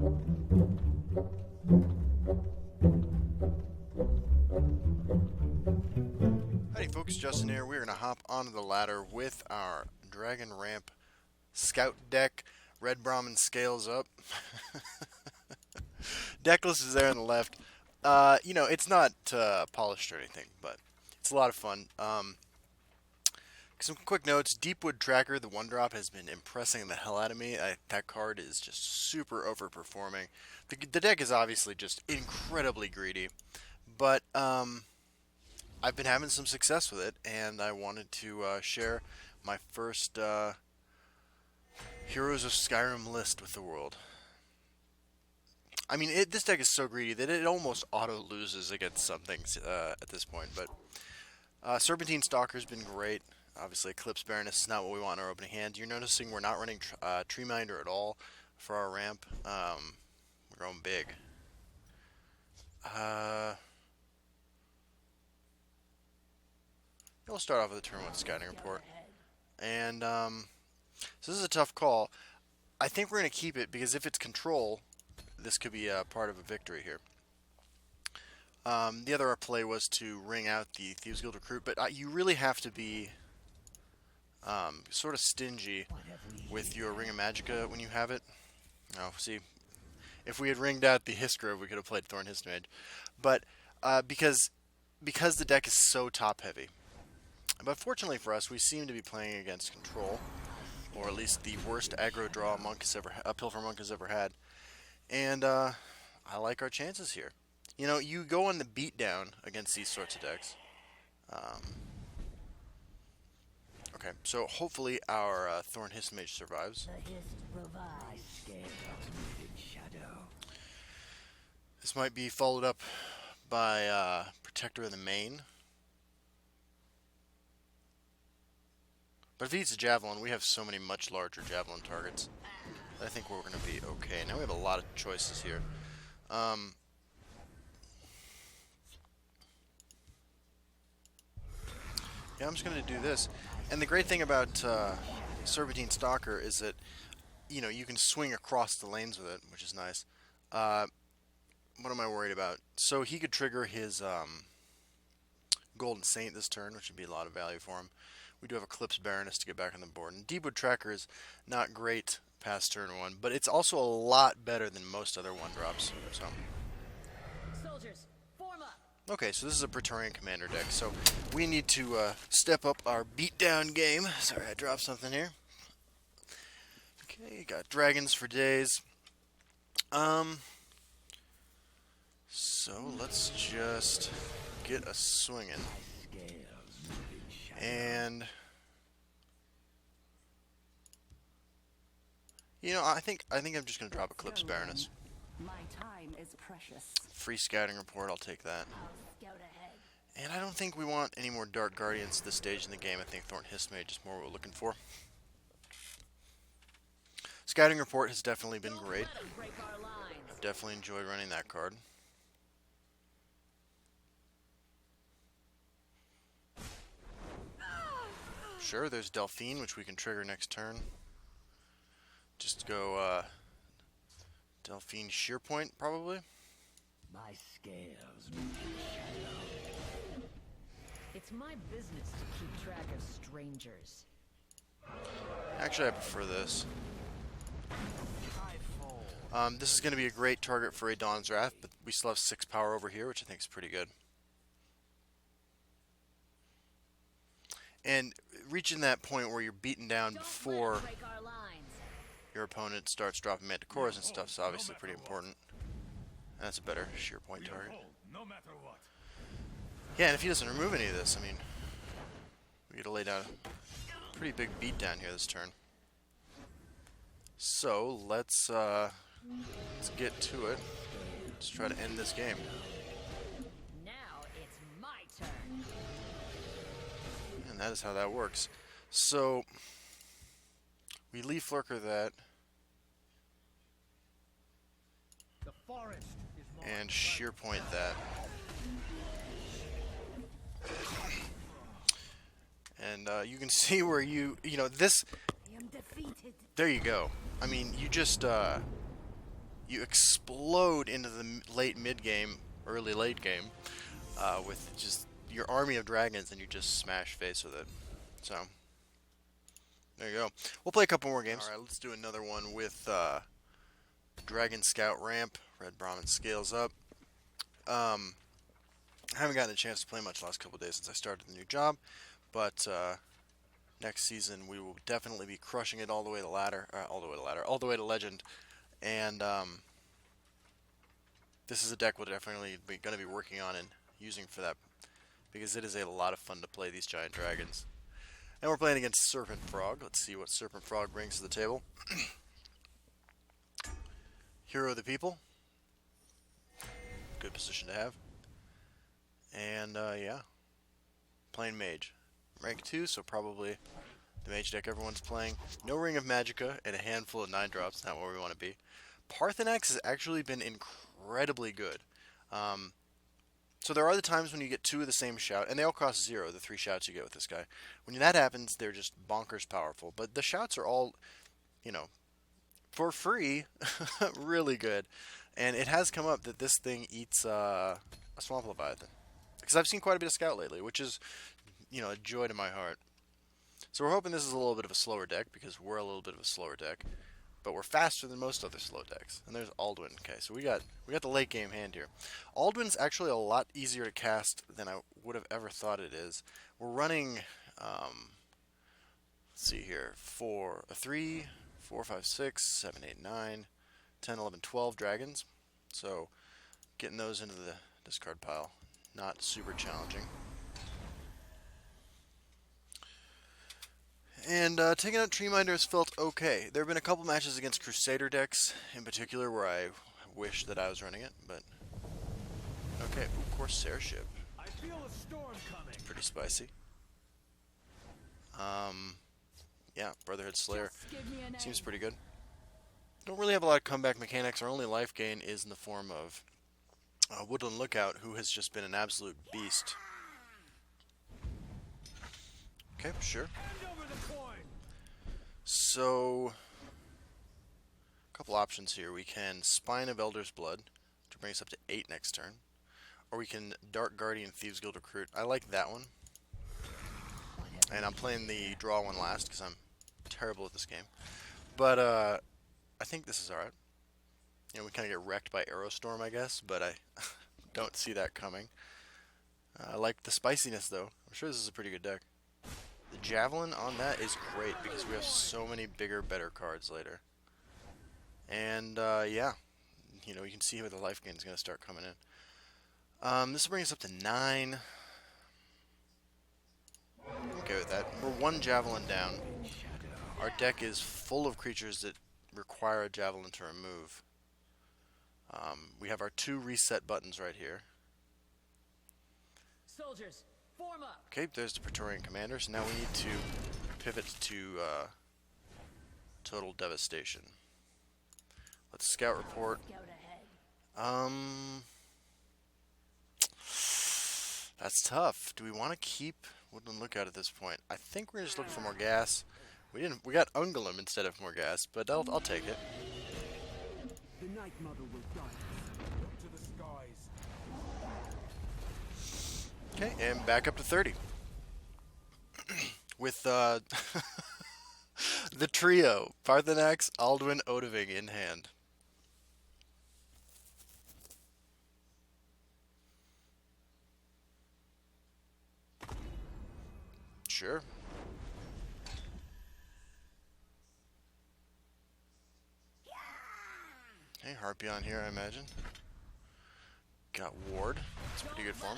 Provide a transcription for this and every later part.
Hey folks, Justin here. We're going to hop onto the ladder with our Dragon Ramp Scout deck. Red Bramman scales up. Deckless is there on the left. It's not polished or anything, but it's a lot of fun. Some quick notes. Deepwood Tracker, the 1-drop, has been impressing the hell out of me. That card is just super overperforming. The deck is obviously just incredibly greedy, but I've been having some success with it, and I wanted to share my first Heroes of Skyrim list with the world. I mean, this deck is so greedy that it almost auto-loses against some things at this point, but Serpentine Stalker's been great. Obviously, Eclipse Baroness is not what we want in our opening hand. You're noticing we're not running Tree Minder at all for our ramp. We're going big. We'll start off with a turn with Scouting Report. And so this is a tough call. I think we're going to keep it because if it's control, this could be a part of a victory here. The other play was to ring out the Thieves Guild Recruit, but you really have to be sort of stingy with your Ring of Magica when you have it. Oh, see, if we had ringed out the Hisgrove, we could have played Thorn Hismage. But because the deck is so top-heavy. But fortunately for us, we seem to be playing against control, or at least the worst aggro draw a Pilfer Monk has ever had. And I like our chances here. You know, you go on the beatdown against these sorts of decks. Okay, so hopefully our Thorn Hismage survives. This might be followed up by Protector of the Main. But if he eats a Javelin, we have so many much larger Javelin targets. I think we're going to be okay. Now we have a lot of choices here. Yeah, I'm just going to do this. And the great thing about Serpentine Stalker is that, you know, you can swing across the lanes with it, which is nice. What am I worried about? So he could trigger his Golden Saint this turn, which would be a lot of value for him. We do have Eclipse Baroness to get back on the board. And Deepwood Tracker is not great past turn 1, but it's also a lot better than most other 1-drops. So. Soldiers, form up. Okay, so this is a Praetorian Commander deck, so we need to step up our beatdown game. Sorry, I dropped something here. Okay, got dragons for days. So let's just get a swinging. And you know, I think I'm just gonna drop Eclipse Baroness. My time is precious. Free Scouting Report, I'll take that. I'll scout ahead. And I don't think we want any more Dark Guardians at this stage in the game. I think Thorn Hismage is more what we're looking for. Scouting Report has definitely been great. I've definitely enjoyed running that card. Sure, there's Delphine, which we can trigger next turn. Just go Delphine Sheer Point, probably. My scales move in shadow. It's my business to keep track of strangers. Actually, I prefer this. This is going to be a great target for a Dawn's Wrath, but we still have 6 power over here, which I think is pretty good. And reaching that point where you're beaten down before your opponent starts dropping Manticores and stuff is obviously pretty important. And that's a better sheer point target. Yeah, and if he doesn't remove any of this, I mean, we get to lay down a pretty big beat down here this turn. So let's get to it. Let's try to end this game. Now it's my turn. And that is how that works. So we Leaf Lurker that. The forest is And sheer point that. And you can see where you know, this, I am defeated. there you go. I mean, you just, you explode into the late mid game, early late game, with just your army of dragons, and you just smash face with it. So there you go. We'll play a couple more games. All right, let's do another one with Dragon Scout Ramp. Red Bramman scales up. I haven't gotten a chance to play much the last couple of days since I started the new job, but next season we will definitely be crushing it all the way to ladder, all the way to legend, and this is a deck we're definitely going to be working on and using for that, because it is a lot of fun to play these giant dragons. And we're playing against Serpent Frog. Let's see what Serpent Frog brings to the table. Hero of the People. Good position to have. And yeah, playing Mage. Rank 2, so probably the Mage deck everyone's playing. No Ring of Magicka and a handful of 9-drops, not where we want to be. Parthenax has actually been incredibly good. So there are the times when you get 2 of the same shout, and they all cost 0, the 3 shouts you get with this guy. When that happens, they're just bonkers powerful. But the shouts are all, you know, for free, really good. And it has come up that this thing eats a Swamp Leviathan. Because I've seen quite a bit of Scout lately, which is, you know, a joy to my heart. So we're hoping this is a little bit of a slower deck, because we're a little bit of a slower deck. But we're faster than most other slow decks. And there's Alduin. Okay, so we got the late game hand here. Alduin's actually a lot easier to cast than I would have ever thought it is. We're running, let's see here, 3, 4, 5, 6, 7, 8, 9, 10, 11, 12 dragons. So getting those into the discard pile, not super challenging. And taking out Treeminder has felt okay. There have been a couple matches against Crusader decks, in particular, where I wish that I was running it, but okay. Ooh, Corsair ship. I feel a storm coming. Pretty spicy. Yeah, Brotherhood Slayer seems pretty good. Don't really have a lot of comeback mechanics. Our only life gain is in the form of Woodland Lookout, who has just been an absolute beast. Okay, sure. So, a couple options here. We can Spine of Elder's Blood to bring us up to 8 next turn. Or we can Dark Guardian Thieves Guild Recruit. I like that one. And I'm playing the draw one last because I'm terrible at this game. But I think this is alright. You know, we kind of get wrecked by Aerostorm, I guess, but I don't see that coming. I like the spiciness, though. I'm sure this is a pretty good deck. The Javelin on that is great because we have so many bigger, better cards later. And, yeah. You know, you can see how the life gain is going to start coming in. This will bring us up to 9. Okay with that. We're 1 Javelin down. Our deck is full of creatures that require a Javelin to remove. We have our 2 reset buttons right here. Soldiers, form up. Okay, there's the Praetorian Commander. So now we need to pivot to Total Devastation. Let's Scout Report. That's tough. Do we want to keep Woodland Lookout at this point? I think we're just looking for more gas. We got Ungolem instead of more gas, but I'll take it. The Night Mother will guide us. Look to the skies. Okay, and back up to 30. With the trio, Parthenax, Alduin, Odoving in hand. Sure. Hey, Harpion here, I imagine. Got Ward. That's pretty good for him.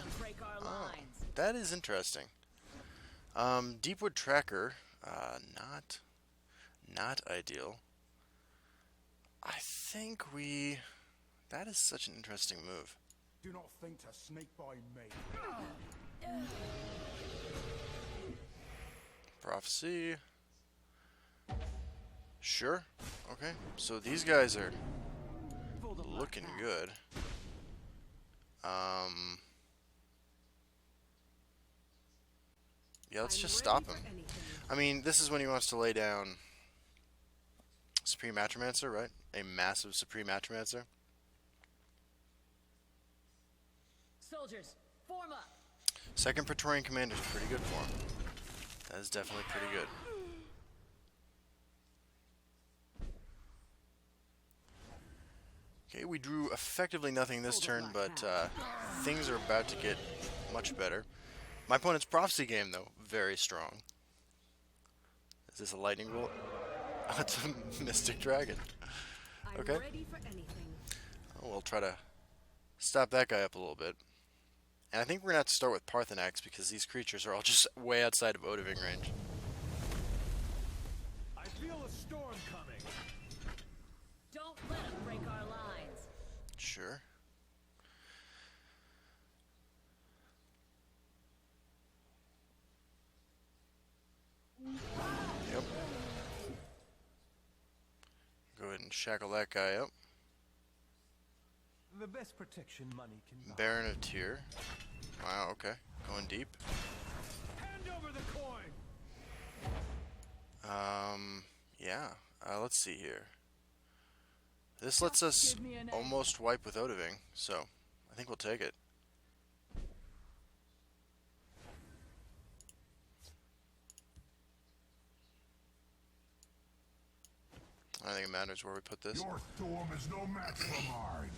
Oh, that is interesting. Deepwood Tracker, not ideal. I think that is such an interesting move. Do not think to sneak by me. Prophecy. Sure. Okay. So these guys are looking good. Yeah, let's just stop him. I mean, this is when he wants to lay down Supreme Atromancer, right? a massive Supreme Atromancer. Soldiers, form up. Second Praetorian Commander is pretty good for him. That is definitely pretty good. Okay, we drew effectively nothing this turn, but things are about to get much better. My opponent's Prophecy game, though, very strong. Is this a lightning bolt? Oh, it's a Mystic Dragon. Okay. I'm ready for anything. Oh, we'll try to stop that guy up a little bit. And I think we're going to have to start with Parthenax because these creatures are all just way outside of Odoving range. I feel a storm coming. Don't let them break our lines. Sure. Yep. Go ahead and shackle that guy up. The best protection money can buy. Baron of Tyr. Wow, okay. Going deep. Hand over the coin. Yeah. Let's see here. This lets us almost wipe with Odoving, so I think we'll take it. I don't think it matters where we put this. Your storm is no match for mine.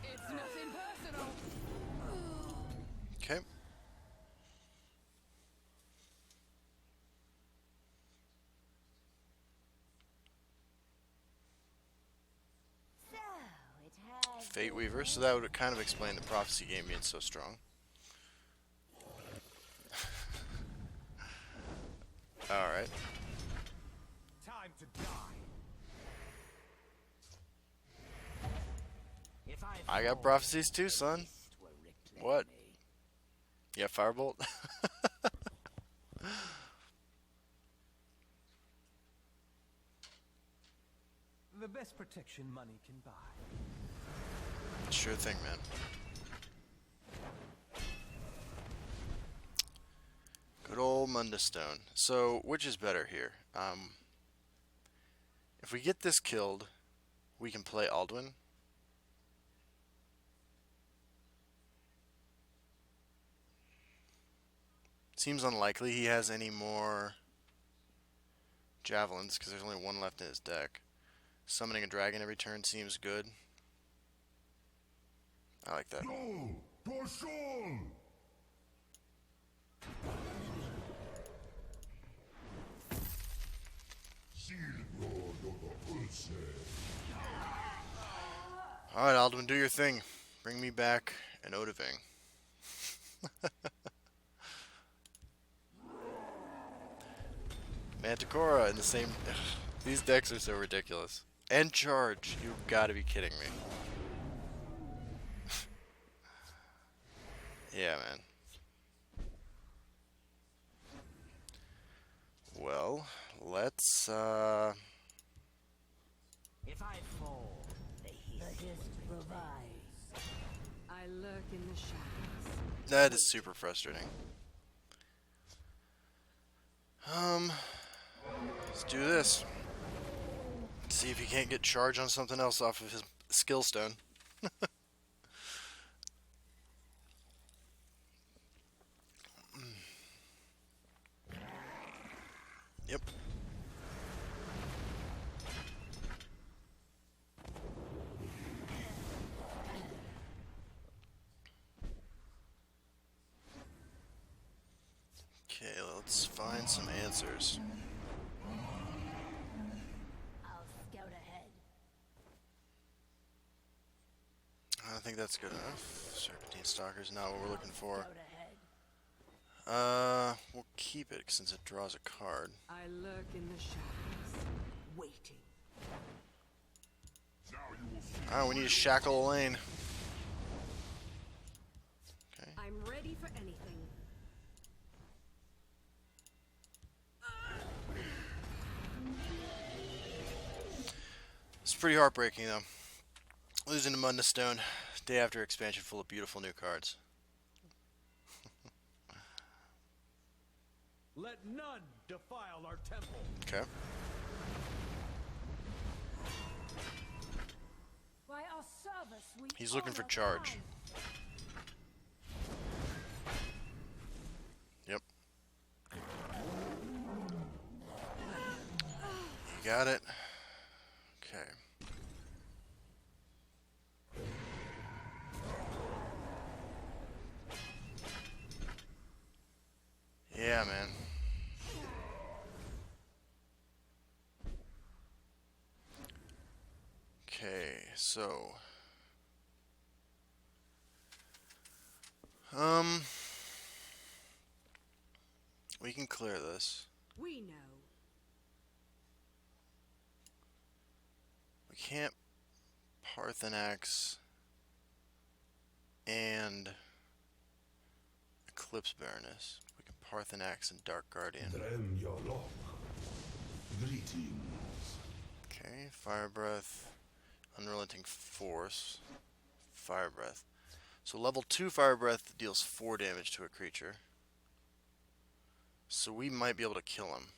It's nothing personal. Okay. So, it has Fate Weaver, so that would kind of explain the Prophecy game being so strong. Alright. Time to die. If I got prophecies too, son. What? Yeah, Firebolt? The best protection money can buy. Sure thing, man. Good old Mundustone. So, which is better here? If we get this killed, we can play Alduin. Seems unlikely he has any more javelins, because there's only one left in his deck. Summoning a dragon every turn seems good. I like that. Go! Torsul! Alright, Alduin, do your thing. Bring me back an Odoving. Manticora in the same... Ugh, these decks are so ridiculous. And charge. You've got to be kidding me. Yeah, man. Well, let's, If I fall, the hist provides. I lurk in the shadows. That is super frustrating. Let's do this. See if he can't get charge on something else off of his skill stone. Yep. Okay, let's find some answers. I'll scout ahead. I think that's good enough. Serpentine Stalker's not what we're looking for. Scout ahead. We'll keep it since it draws a card. I lurk in the shadows, waiting. Now you will see. Alright, we need to shackle Elaine. Okay. I'm ready for anything. It's pretty heartbreaking, though. Losing to Mundustone, day after expansion full of beautiful new cards. Let none defile our temple. Okay. sweet He's looking for honor charge. prize. Yep. You got it. Okay. Yeah, man. Okay, so we can clear this. We know. We can't Parthenax and Eclipse Baroness. We can Parthenax and Dark Guardian. Drem Yolok. Greetings. Okay, Fire Breath, Unrelenting Force, Fire Breath. So level 2 Fire Breath deals 4 damage to a creature. So we might be able to kill him.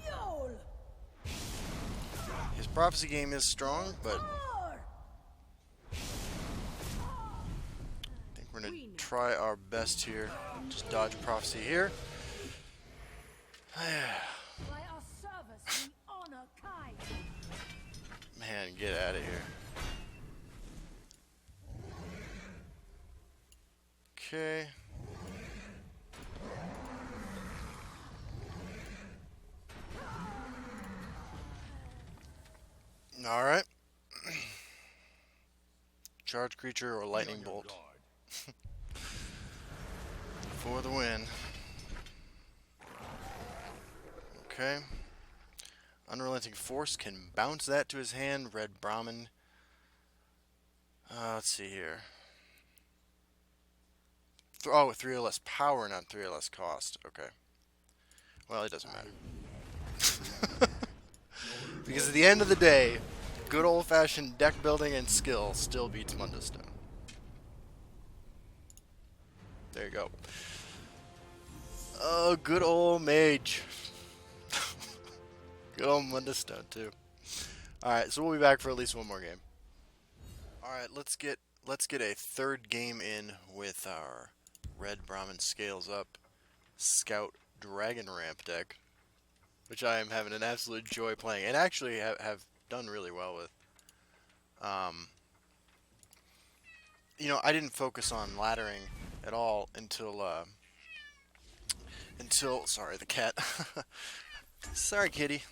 Yol! His Prophecy game is strong, but Roar! I think we're going to try our best here. Just dodge Prophecy here. By our service, we honor Kai. Man, get out of here. Okay. Alright. Charge creature or lightning bolt. For the win. Okay. Unrelenting Force can bounce that to his hand. Red Bramman. Let's see here. Oh, 3 or less power, not 3 or less cost. Okay. Well, it doesn't matter. Because at the end of the day, good old-fashioned deck building and skill still beats Mundustone. There you go. Oh, good old mage. Good old Mundustone too. All right, so we'll be back for at least one more game. All right, let's get a third game in with our Red Brahmin Scales Up Scout Dragon Ramp deck, which I am having an absolute joy playing, and actually have done really well with. You know, I didn't focus on laddering at all until sorry, the cat. Sorry, kitty.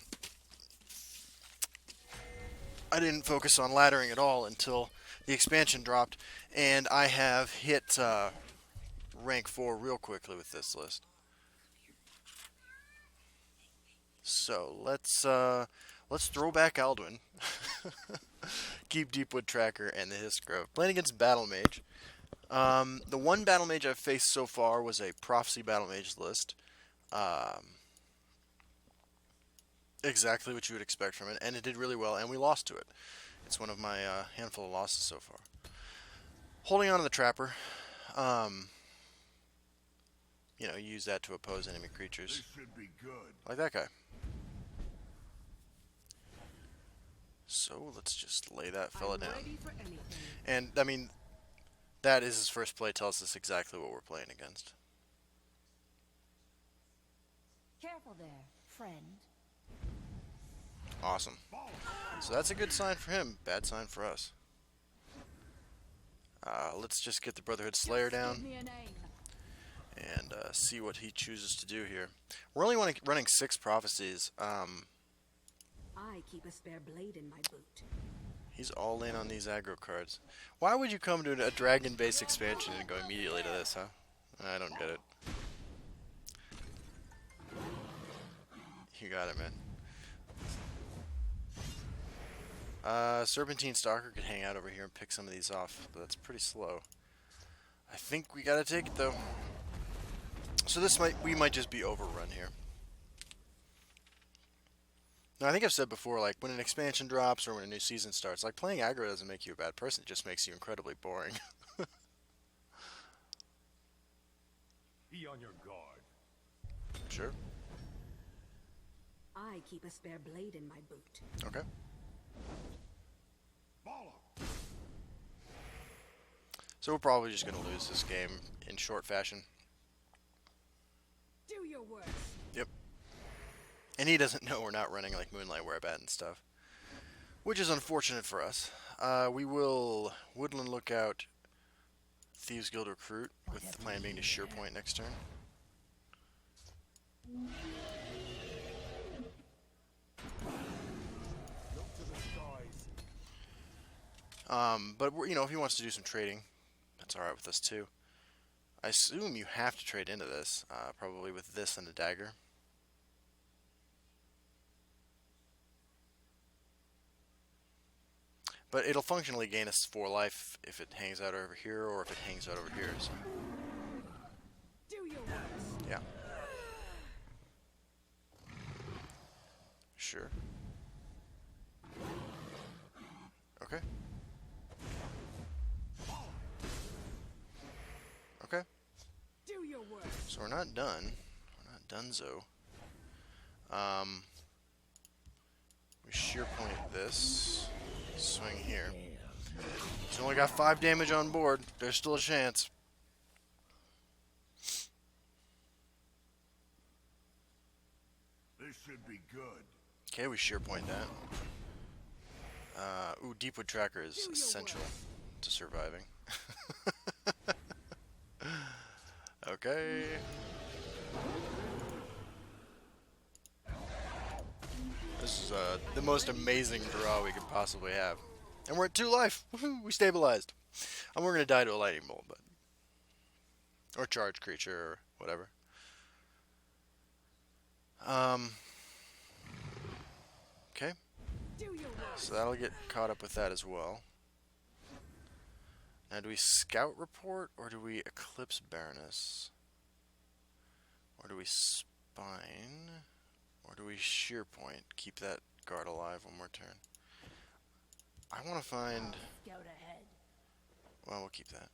I didn't focus on laddering at all until the expansion dropped, and I have hit rank 4 real quickly with this list. So let's throw back Alduin, keep Deepwood Tracker and the Hissed Grove. Playing against Battle Mage. The one Battle Mage I've faced so far was a Prophecy Battle Mage list. Exactly what you would expect from it, and it did really well, and we lost to it. It's one of my handful of losses so far. Holding on to the Trapper. You know, use that to oppose enemy creatures. This should be good. Like that guy. So, let's just lay that fella I'm down. ready for anything. And, I mean, that is his first play, tells us exactly what we're playing against. Careful there, friend. Awesome. So that's a good sign for him, bad sign for us. Let's just get the Brotherhood Slayer Give down me a name. and see what he chooses to do here. We're only running 6 prophecies. I keep a spare blade in my boot. He's all in on these aggro cards. Why would you come to a dragon-based expansion and go immediately to this, huh? I don't get it. You got it, man. Serpentine Stalker could hang out over here and pick some of these off, but that's pretty slow. I think we gotta take it, though. So we might just be overrun here. Now, I think I've said before, like, when an expansion drops or when a new season starts, like, playing aggro doesn't make you a bad person, it just makes you incredibly boring. Be on your guard. Sure. I I keep a spare blade in my boot. Okay. Follow. So we're probably just going to lose this game in short fashion. Do your worst. Yep. And he doesn't know we're not running like Moonlight Werebat and stuff. Which is unfortunate for us. We will Woodland Lookout, Thieves Guild Recruit, with the plan being to Sheer Point next turn. Look to the skies. But you know, if he wants to do some trading, that's alright with us too. I assume you have to trade into this, probably with this and a dagger. But it'll functionally gain us 4 life if it hangs out over here or if it hangs out over here. So. Do your worst. Yeah. Sure. Okay. Okay. Do your worst. So we're not done. We're not donezo. We sheer point this. Swing here. He's only got 5 damage on board. There's still a chance. This should be good. Okay, we sheer point that. Ooh, Deepwood Tracker is essential to surviving. Okay. This is the most amazing draw we could possibly have. And we're at 2 life. Woohoo, we stabilized. And we're going to die to a lightning bolt, but... Or charge creature, or whatever. Okay. Do your worst. So that'll get caught up with that as well. Now, do we Scout Report, or do we Eclipse Baroness? Or do we Spine? Or do we Sheer Point? Keep that guard alive one more turn. I want to find... Scout ahead. Well, we'll keep that.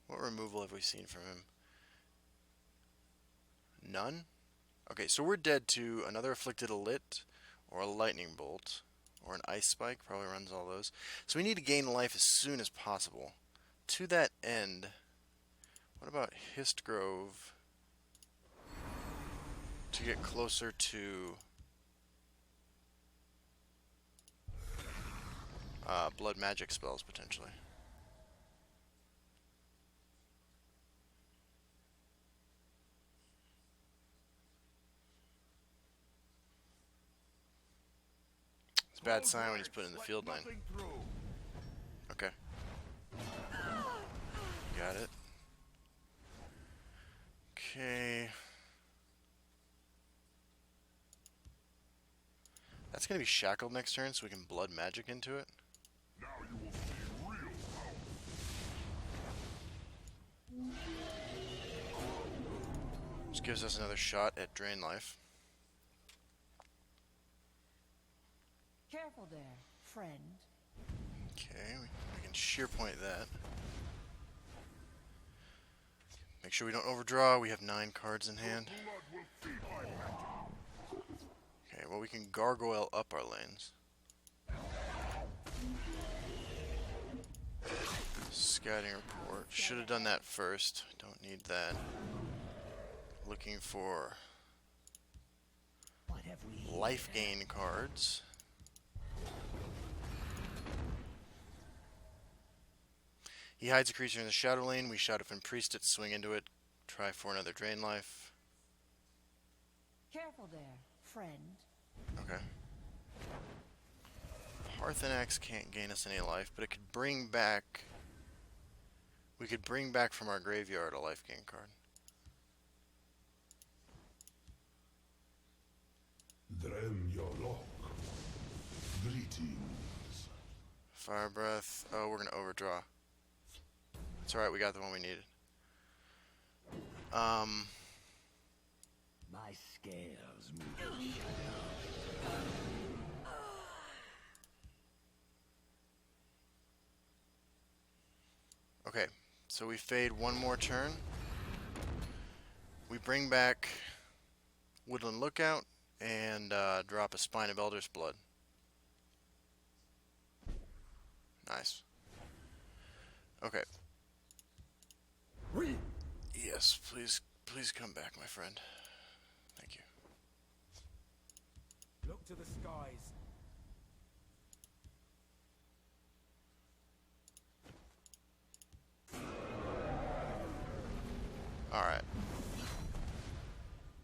What removal have we seen from him? None? Okay, so we're dead to another Afflicted Alit, or a Lightning Bolt, or an Ice Spike, probably runs all those. So we need to gain life as soon as possible. To that end, what about Histgrove to get closer to blood magic spells, potentially? It's a bad sign when he's put in the field line. Nothing through. Okay. Got it. Okay. That's going to be shackled next turn, so we can blood magic into it. Now you will see real power. Which gives us another shot at drain life. Careful there, friend. Okay, we can sheer point that. Make sure we don't overdraw. We have 9 cards in hand. Blood will feed my magic. Okay, well, we can gargoyle up our lanes. Scouting report. Should have done that first. Don't need that. Looking for What have we? life gain cards. He hides a creature in the shadow lane. We Shadow Fin Priest it, swing into it, try for another drain life. Careful there, friend. Okay. Hearth and Axe can't gain us any life, but it could bring back... We could bring back from our graveyard a life gain card. Drem your lock. Greetings. Fire Breath. Oh, we're going to overdraw. It's alright, we got the one we needed. My scales move in shadow. Okay, so we fade one more turn. We bring back Woodland Lookout, and drop a Spine of Elder's Blood. Nice. Okay. Yes, please come back, my friend. Thank you. Look to the skies. Alright.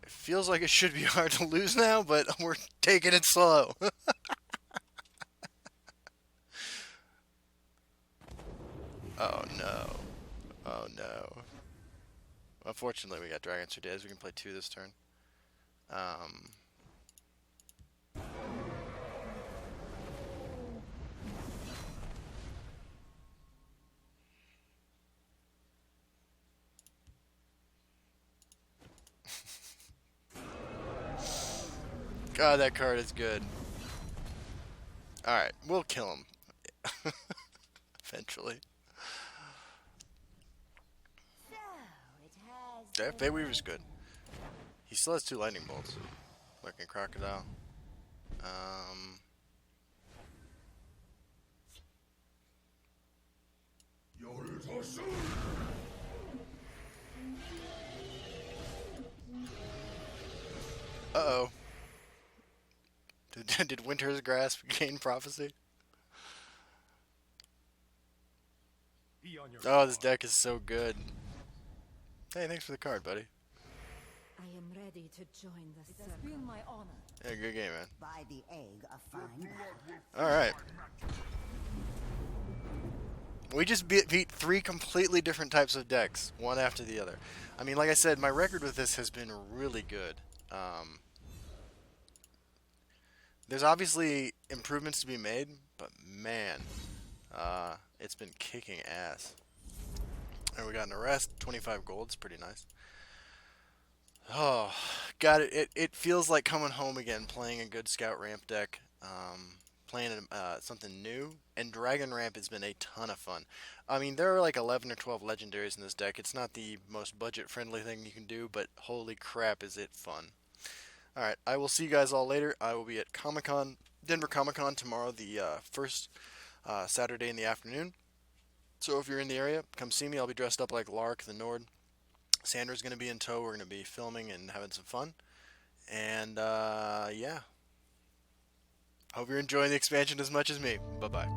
It feels like it should be hard to lose now, but we're taking it slow. Oh no. Oh no. Unfortunately, we got Dragons for Days. We can play 2 this turn. God, that card is good. Alright, we'll kill him. Eventually. So, it has That Bayweaver's good. He still has 2 lightning bolts. Fucking crocodile. Uh-oh. Did Winter's Grasp gain prophecy? Be on your Oh, this deck is so good. Hey, thanks for the card, buddy. I am ready to join the circle. It has been my honor. Yeah, good game, man. by the egg a fine battle. Alright. We just beat 3 completely different types of decks, one after the other. I mean, like I said, my record with this has been really good. There's obviously improvements to be made, but man, it's been kicking ass. And we got an arrest, 25 gold, it's pretty nice. Oh, God, it feels like coming home again, playing a good Scout Ramp deck, playing something new, and Dragon Ramp has been a ton of fun. I mean, there are like 11 or 12 legendaries in this deck. It's not the most budget-friendly thing you can do, but holy crap is it fun. Alright, I will see you guys all later. I will be at Comic-Con, Denver Comic-Con tomorrow, the first Saturday in the afternoon. So if you're in the area, come see me. I'll be dressed up like Lark the Nord. Sandra's going to be in tow. We're going to be filming and having some fun. And, yeah. Hope you're enjoying the expansion as much as me. Bye-bye.